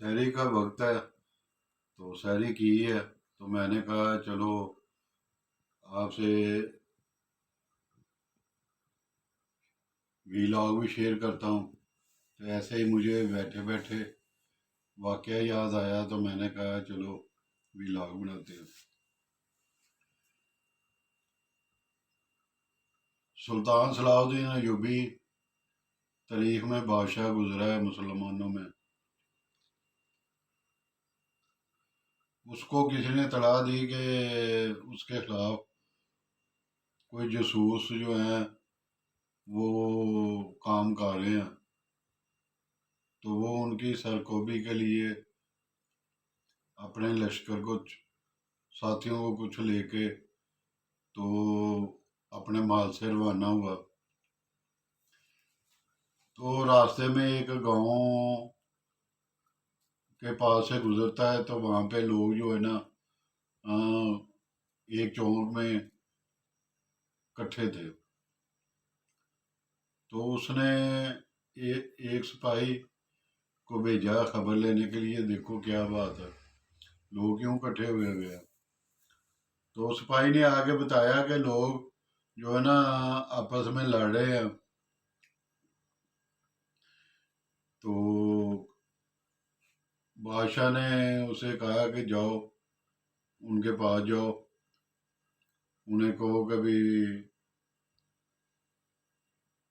شہری کا وقت ہے تو شہری کی ہے، تو میں نے کہا چلو آپ سے ویلاگ بھی شیئر کرتا ہوں۔ تو ایسے ہی مجھے بیٹھے بیٹھے واقعہ یاد آیا تو میں نے کہا چلو ویلاگ بناتے ہیں۔ سلطان صلاح الدین ایوبی تاریخ میں بادشاہ گزرا ہے مسلمانوں میں۔ اس کو کسی نے اطلاع دی کہ اس کے خلاف کوئی جاسوس جو ہیں وہ کام کر رہے ہیں، تو وہ ان کی سرکوبی کے لیے اپنے لشکر کو ساتھیوں کو کچھ لے کے تو اپنے مال سے روانہ ہوا۔ تو راستے میں ایک گاؤں کے پاس سے گزرتا ہے، تو وہاں پہ لوگ جو ہے نا ایک چوک میں کٹھے تھے۔ تو اس نے ایک سپاہی کو بھیجا خبر لینے کے لیے، دیکھو کیا بات ہے، لوگ کیوں کٹھے ہوئے ہیں۔ تو سپاہی نے آگے بتایا کہ لوگ جو ہے نا آپس میں لڑ رہے ہیں۔ تو بادشاہ نے اسے کہا کہ جاؤ ان کے پاس جاؤ، انہیں کہو کہ بھی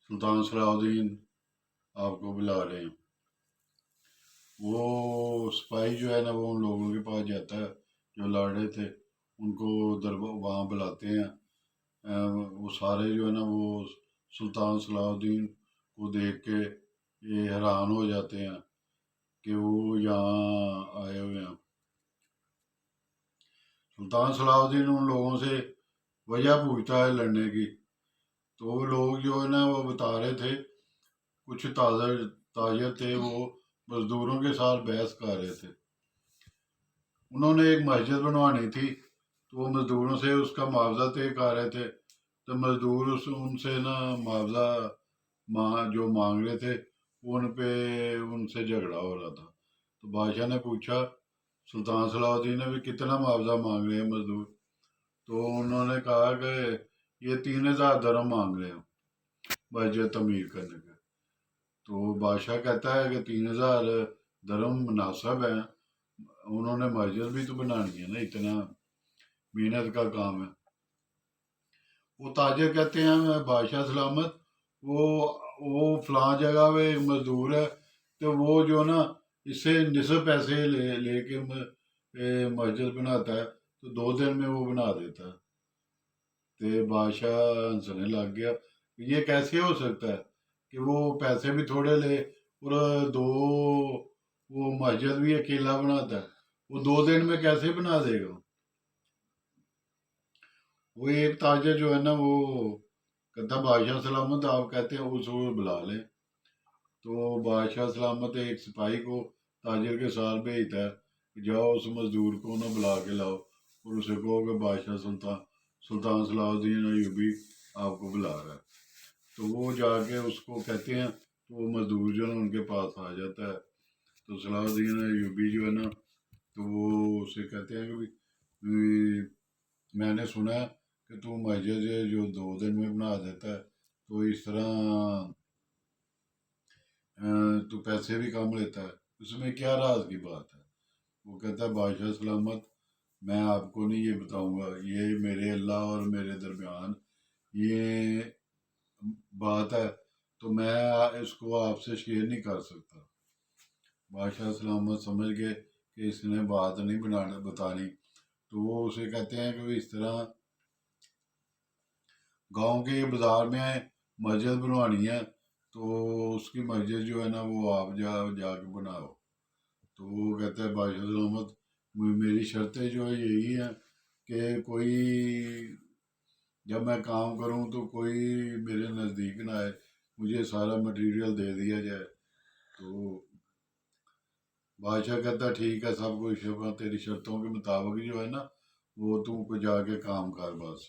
سلطان صلاح الدین آپ کو بلا رہے ہیں۔ وہ سپاہی جو ہے نا وہ ان لوگوں کے پاس جاتا ہے جو لڑ رہے تھے، ان کو وہاں بلاتے ہیں۔ وہ سارے جو ہے نا وہ سلطان صلاح الدین کو دیکھ کے یہ حیران ہو جاتے ہیں کہ وہ یہاں آئے ہوئے ہیں۔ سلطان صلاح الدین ان لوگوں سے وجہ پوچھتا ہے لڑنے کی، تو وہ لوگ جو ہے نا وہ بتا رہے تھے، کچھ تاجر تھے، وہ مزدوروں کے ساتھ بحث کر رہے تھے۔ انہوں نے ایک مسجد بنوانی تھی، تو وہ مزدوروں سے اس کا معاوضہ طے کر رہے تھے۔ تو مزدور ان سے نا معاوضہ جو مانگ رہے تھے، ان سے جھگڑا ہو رہا تھا۔ تو بادشاہ نے پوچھا سلطان صلاح الدین نے بھی کتنا معاوضہ مانگ رہے ہیں مزدور؟ تو انہوں نے کہا کہ یہ 3000 درہم مانگ رہے ہیں مسجد تعمیر کرنے کے۔ تو بادشاہ کہتا ہے کہ 3000 درہم مناسب ہیں، انہوں نے مسجد بھی تو بنانی ہے نا، اتنا محنت کا کام ہے۔ وہ تاجر کہتے ہیں بادشاہ سلامت، وہ فلاں جگہ پہ مزدور ہے، تو وہ جو نا اس سے نصف پیسے لے کے مسجد بناتا ہے، تو 2 دن میں وہ بنا دیتا ہے۔ تو بادشاہ ہنسنے لگ گیا، یہ کیسے ہو سکتا ہے کہ وہ پیسے بھی تھوڑے لے اور وہ مسجد بھی اکیلا بناتا ہے، وہ 2 دن میں کیسے بنا دے گا؟ وہ ایک تاجر جو ہے نا وہ کہتا بادشاہ سلامت آپ کہتے ہیں اس کو بلا لیں۔ تو بادشاہ سلامت ایک سپاہی کو تاجر کے ساتھ بھیجتا ہے کہ جاؤ اس مزدور کو نہ بلا کے لاؤ اور اسے کہو کہ بادشاہ سلطان صلاح الدین ایوبی آپ کو بلا رہا ہے۔ تو وہ جا کے اس کو کہتے ہیں، تو وہ مزدور جو ہے نا ان کے پاس آ جاتا ہے۔ تو صلاح الدین ایوبی جو ہے نا تو وہ اسے کہتے ہیں کہ میں نے سنا ہے کہ تو مسجد جو 2 دن میں بنا دیتا ہے، تو اس طرح تو پیسے بھی کم لیتا ہے، اس میں کیا راز کی بات ہے؟ وہ کہتا ہے بادشاہ سلامت میں آپ کو نہیں یہ بتاؤں گا، یہ میرے اللہ اور میرے درمیان یہ بات ہے، تو میں اس کو آپ سے شیئر نہیں کر سکتا۔ بادشاہ سلامت سمجھ گئے کہ اس نے بات نہیں بتانی، تو وہ اسے کہتے ہیں کہ اس طرح گاؤں کے بازار میں مسجد بنوانی ہے، تو اس کی مسجد جو ہے نا وہ آپ جا کے بناؤ۔ تو وہ کہتا ہے بادشاہ سلامت میری شرطیں جو ہے یہی ہیں کہ کوئی جب میں کام کروں تو کوئی میرے نزدیک نہ آئے، مجھے سارا مٹیریل دے دیا جائے۔ تو بادشاہ کہتا ٹھیک ہے، سب کچھ تیری شرطوں کے مطابق جو ہے نا وہ تم کو جا کے کام کر بس۔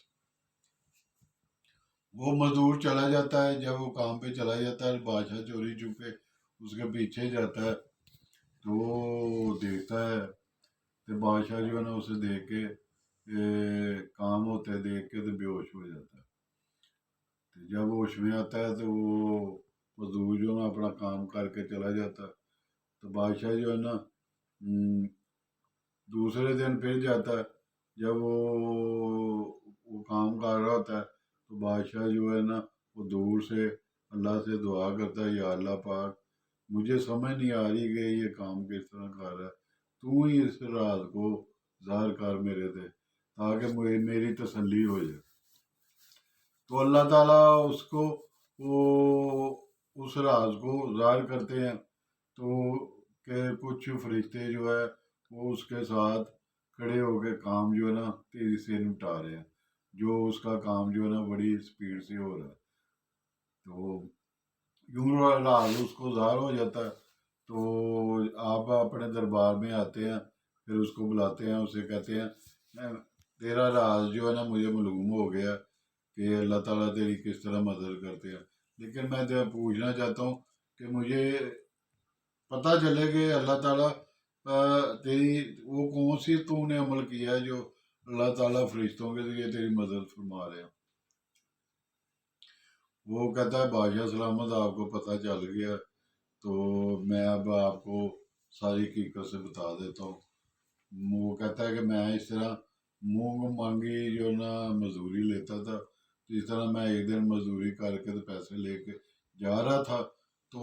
وہ مزدور چلا جاتا ہے، جب وہ کام پہ چلا جاتا ہے بادشاہ چوری چھپے اس کے پیچھے جاتا ہے۔ تو وہ دیکھتا ہے تو بادشاہ جو ہے نا اسے دیکھ کے کام ہوتے دیکھ کے تو بے ہوش ہو جاتا ہے۔ تو جب ہوش میں آتا ہے تو وہ مزدور جو ہے نا اپنا کام کر کے چلا جاتا ہے۔ تو بادشاہ جو ہے نا دوسرے دن پھر جاتا ہے، جب وہ کام کر رہا ہوتا ہے تو بادشاہ جو ہے نا وہ دور سے اللہ سے دعا کرتا ہے، یا اللہ پاک مجھے سمجھ نہیں آ رہی کہ یہ کام کس طرح کر رہا ہے، تو ہی اس راز کو ظاہر کر میرے تھے تاکہ میری تسلی ہو جائے۔ تو اللہ تعالیٰ اس کو وہ اس راز کو ظاہر کرتے ہیں، تو کہ کچھ فرشتے جو ہے وہ اس کے ساتھ کھڑے ہو کے کام جو ہے نا تیزی سے نپٹا رہے ہیں، جو اس کا کام جو ہے نا بڑی اسپیڈ سے ہو رہا ہے۔ تو یوں راز اس کو ظاہر ہو جاتا ہے۔ تو آپ اپنے دربار میں آتے ہیں، پھر اس کو بلاتے ہیں، اسے کہتے ہیں تیرا راز جو ہے نا مجھے معلوم ہو گیا کہ اللہ تعالیٰ تیری کس طرح مدد کرتے ہیں، لیکن میں پوچھنا چاہتا ہوں کہ مجھے پتہ چلے کہ اللہ تعالیٰ تیری وہ کون سی تو نے عمل کیا ہے جو اللہ تعالیٰ فرشتوں کے ذریعے تیری مدد فرما رہے ہیں۔ وہ کہتا ہے بادشاہ سلامت آپ کو پتہ چل گیا، تو میں اب آپ کو ساری حقیقت سے بتا دیتا ہوں۔ وہ کہتا ہے کہ میں اس طرح منہ مانگی جو نا مزدوری لیتا تھا، تو اس طرح میں ایک دن مزدوری کر کے تو پیسے لے کے جا رہا تھا، تو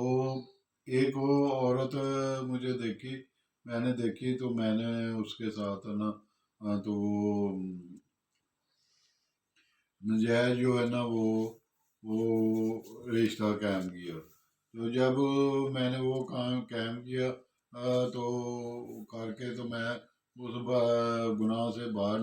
ایک وہ عورت مجھے دیکھی، میں نے دیکھی، تو میں نے اس کے ساتھ نا تو وہ نجائز جو ہے نا وہ رشتہ قائم کیا۔ تو جب میں نے وہ کام قائم کیا تو کر کے تو میں اس گناہ سے باہر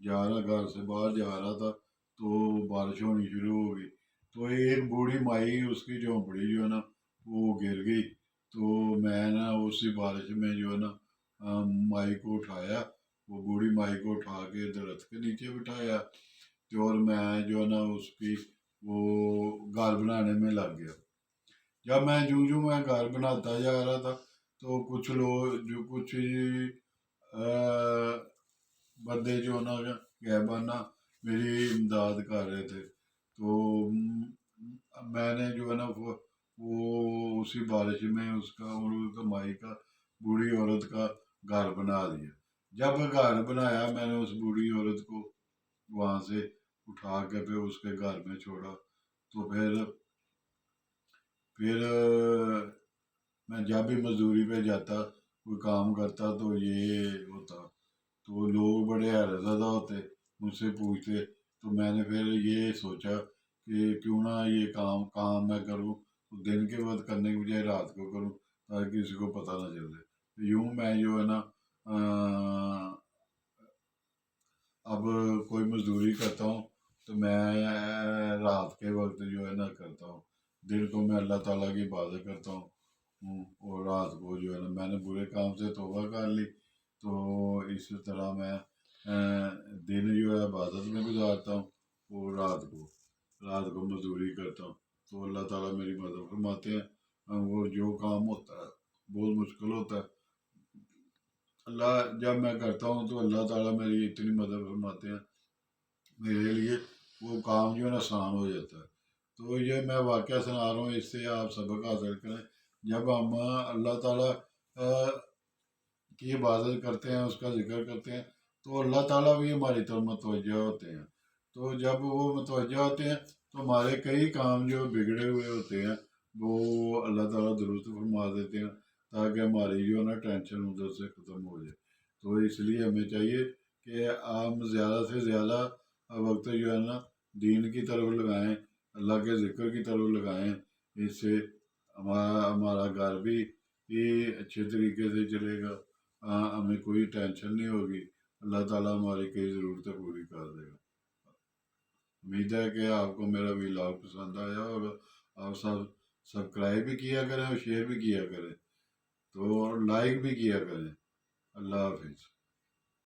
جا رہا، گھر سے باہر جا رہا تھا، تو بارش ہونی شروع ہو گئی، تو ایک بوڑھی مائی اس کی جھونپڑی جو ہے نا وہ گر گئی، تو میں نا اسی بارش میں جو ہے نا مائی کو اٹھایا، وہ بوڑھی مائی کو اٹھا کے درخت کے نیچے بٹھایا، اور میں جو ہے نا اس کی وہ گھر بنانے میں لگ گیا۔ جب میں میں گھر بناتا جا رہا تھا، تو کچھ لوگ جو کچھ بندے جو نا غیبانہ میری امداد کر رہے تھے، تو میں نے جو ہے نا وہ اسی بارش میں اس کا مائی کا بوڑھی عورت کا گھر بنا دیا۔ جب گھر بنایا میں نے اس بوڑھی عورت کو وہاں سے اٹھا کے پھر اس کے گھر میں چھوڑا، تو پھر میں جب بھی مزدوری پہ جاتا کوئی کام کرتا تو یہ ہوتا، تو لوگ بڑے حیرت زدہ ہوتے، مجھ سے پوچھتے، تو میں نے پھر یہ سوچا کہ کیوں نہ یہ کام میں کروں، دن کے وقت کرنے کی بجائے رات کو کروں تاکہ کسی کو پتہ نہ چلے۔ یوں میں جو ہے نا اب کوئی مزدوری کرتا ہوں تو میں رات کے وقت جو ہے نا کرتا ہوں، دن کو میں اللہ تعالیٰ کی عبادت کرتا ہوں، اور رات کو جو ہے نا میں نے برے کام سے توبہ کر لی، تو اس طرح میں دن جو ہے عبادت میں گزارتا ہوں، اور رات کو مزدوری کرتا ہوں، تو اللہ تعالیٰ میری مدد فرماتے ہیں۔ وہ جو کام ہوتا ہے بہت مشکل ہوتا ہے، اللہ جب میں کرتا ہوں تو اللہ تعالیٰ میری اتنی مدد فرماتے ہیں، میرے لیے وہ کام جو ہے نا آسان ہو جاتا ہے۔ تو یہ میں واقعہ سنا رہا ہوں، اس سے آپ سبق حاصل کریں۔ جب ہم اللہ تعالیٰ کی عبادت کرتے ہیں، اس کا ذکر کرتے ہیں، تو اللہ تعالیٰ بھی ہماری طرف متوجہ ہوتے ہیں، تو جب وہ متوجہ ہوتے ہیں تو ہمارے کئی کام جو بگڑے ہوئے ہوتے ہیں وہ اللہ تعالیٰ درست فرما دیتے ہیں، تاکہ ہماری جو ہے نا ٹینشن ادھر سے ختم ہو جائے۔ تو اس لیے ہمیں چاہیے کہ آپ زیادہ سے زیادہ وقت جو ہے نا دین کی طرف لگائیں، اللہ کے ذکر کی طرف لگائیں، اس سے ہمارا گھر بھی اچھے طریقے سے چلے گا، ہمیں کوئی ٹینشن نہیں ہوگی، اللہ تعالیٰ ہماری کئی ضرورتیں پوری کر دے گا۔ امید ہے کہ آپ کو میرا ولاگ پسند آیا ہوگا، آپ سبسکرائب بھی کیا کریں اور شیئر بھی کیا کریں، تو لائک بھی کیا کریں۔ اللہ حافظ۔